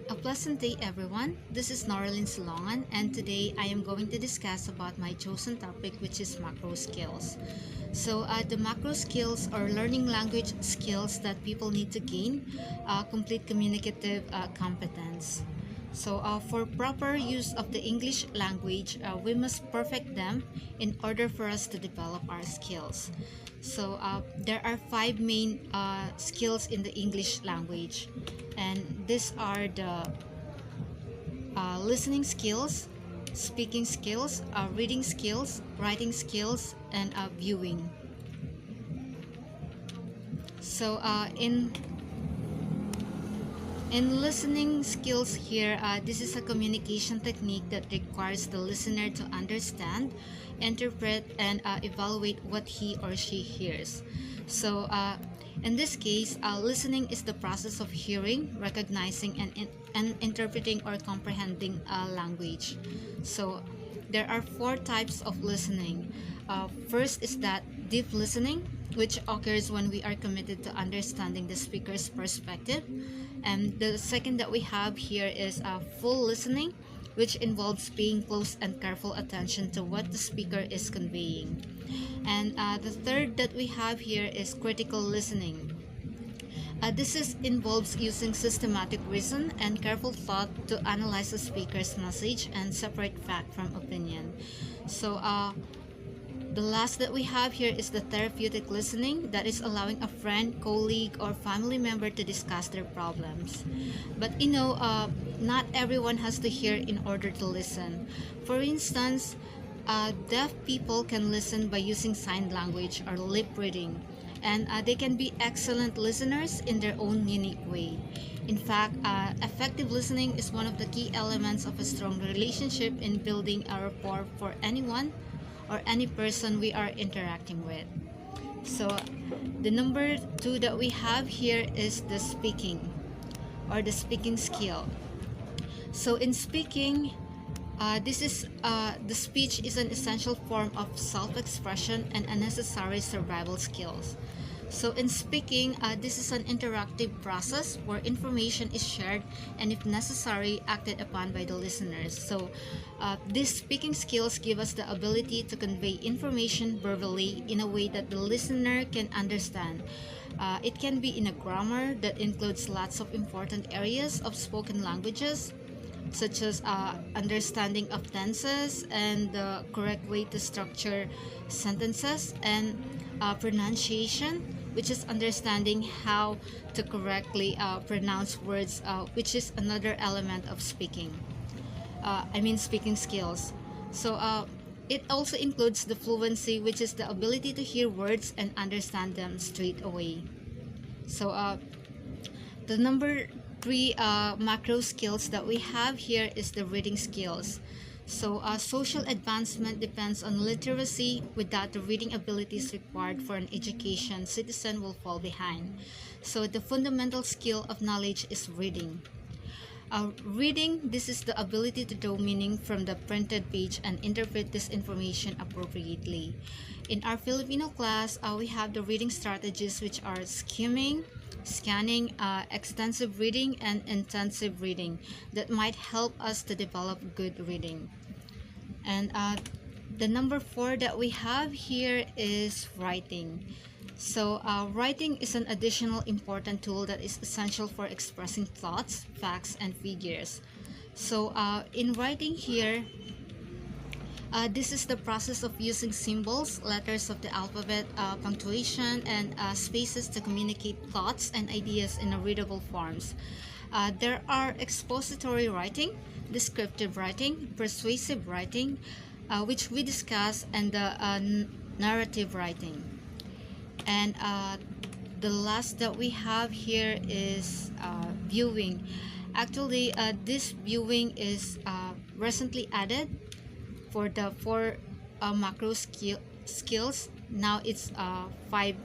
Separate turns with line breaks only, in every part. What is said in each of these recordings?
A pleasant day, everyone. This is Noralyn Silongan, and today I am going to discuss about my chosen topic, which is macro skills. The macro skills are learning language skills that people need to gain complete communicative competence. For proper use of the English language, we must perfect them in order for us to develop our skills. There are five main skills in the English language, and these are the listening skills, speaking skills, reading skills, writing skills, and viewing. So, in listening skills here, this is a communication technique that requires the listener to understand, interpret, and evaluate what he or she hears. In this case, listening is the process of hearing, recognizing, and interpreting or comprehending language. So, there are four types of listening. First is that deep listening, which occurs when we are committed to understanding the speaker's perspective. And the second that we have here is full listening, which involves paying close and careful attention to what the speaker is conveying. And the third that we have here is critical listening. Involves using systematic reason and careful thought to analyze the speaker's message and separate fact from opinion. So, the last that we have here is the therapeutic listening, that is allowing a friend, colleague, or family member to discuss their problems. But not everyone has to hear in order to listen. For instance, deaf people can listen by using sign language or lip reading, and they can be excellent listeners in their own unique way. In fact, effective listening is one of the key elements of a strong relationship in building a rapport for anyone or any person we are interacting with. So, the number two that we have here is the speaking or the speaking skill. So, in speaking, the speech is an essential form of self-expression and a necessary survival skills. So in speaking, this is an interactive process where information is shared and, if necessary, acted upon by the listeners. These speaking skills give us the ability to convey information verbally in a way that the listener can understand. It can be in a grammar that includes lots of important areas of spoken languages, such as understanding of tenses and the correct way to structure sentences, and pronunciation, which is understanding how to correctly pronounce words, which is another element of speaking. Speaking skills. It also includes the fluency, which is the ability to hear words and understand them straight away. The number three macro skills that we have here is the reading skills. Social advancement depends on literacy. Without the reading abilities required for an education, citizen will fall behind. So the fundamental skill of knowledge is reading. Reading, this is the ability to draw meaning from the printed page and interpret this information appropriately. In our Filipino class, we have the reading strategies, which are skimming, scanning, extensive reading, and intensive reading that might help us to develop good reading. And the number four that we have here is writing. Writing is an additional important tool that is essential for expressing thoughts, facts, and figures. In writing here, this is the process of using symbols, letters of the alphabet, punctuation, and spaces to communicate thoughts and ideas in a readable forms. There are expository writing, descriptive writing, persuasive writing, which we discuss, and the narrative writing. And the last that we have here is viewing. Actually, this viewing is recently added for the four macro skills. Now it's five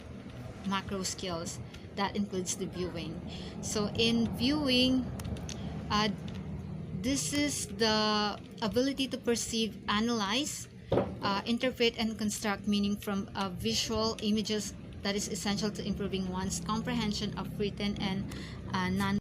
macro skills that includes the viewing. So in viewing, this is the ability to perceive, analyze, interpret, and construct meaning from visual images that is essential to improving one's comprehension of written and non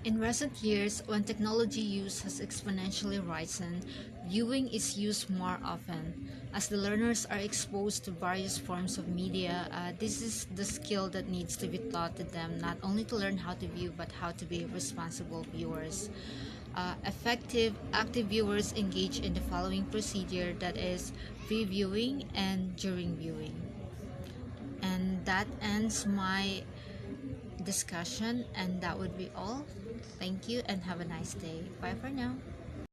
In recent years, when technology use has exponentially risen, viewing is used more often. As the learners are exposed to various forms of media, this is the skill that needs to be taught to them, not only to learn how to view, but how to be responsible viewers. Effective, active viewers engage in the following procedure, that is, pre-viewing and during viewing. And that ends my discussion, and that would be all. Thank you and have a nice day. Bye for now.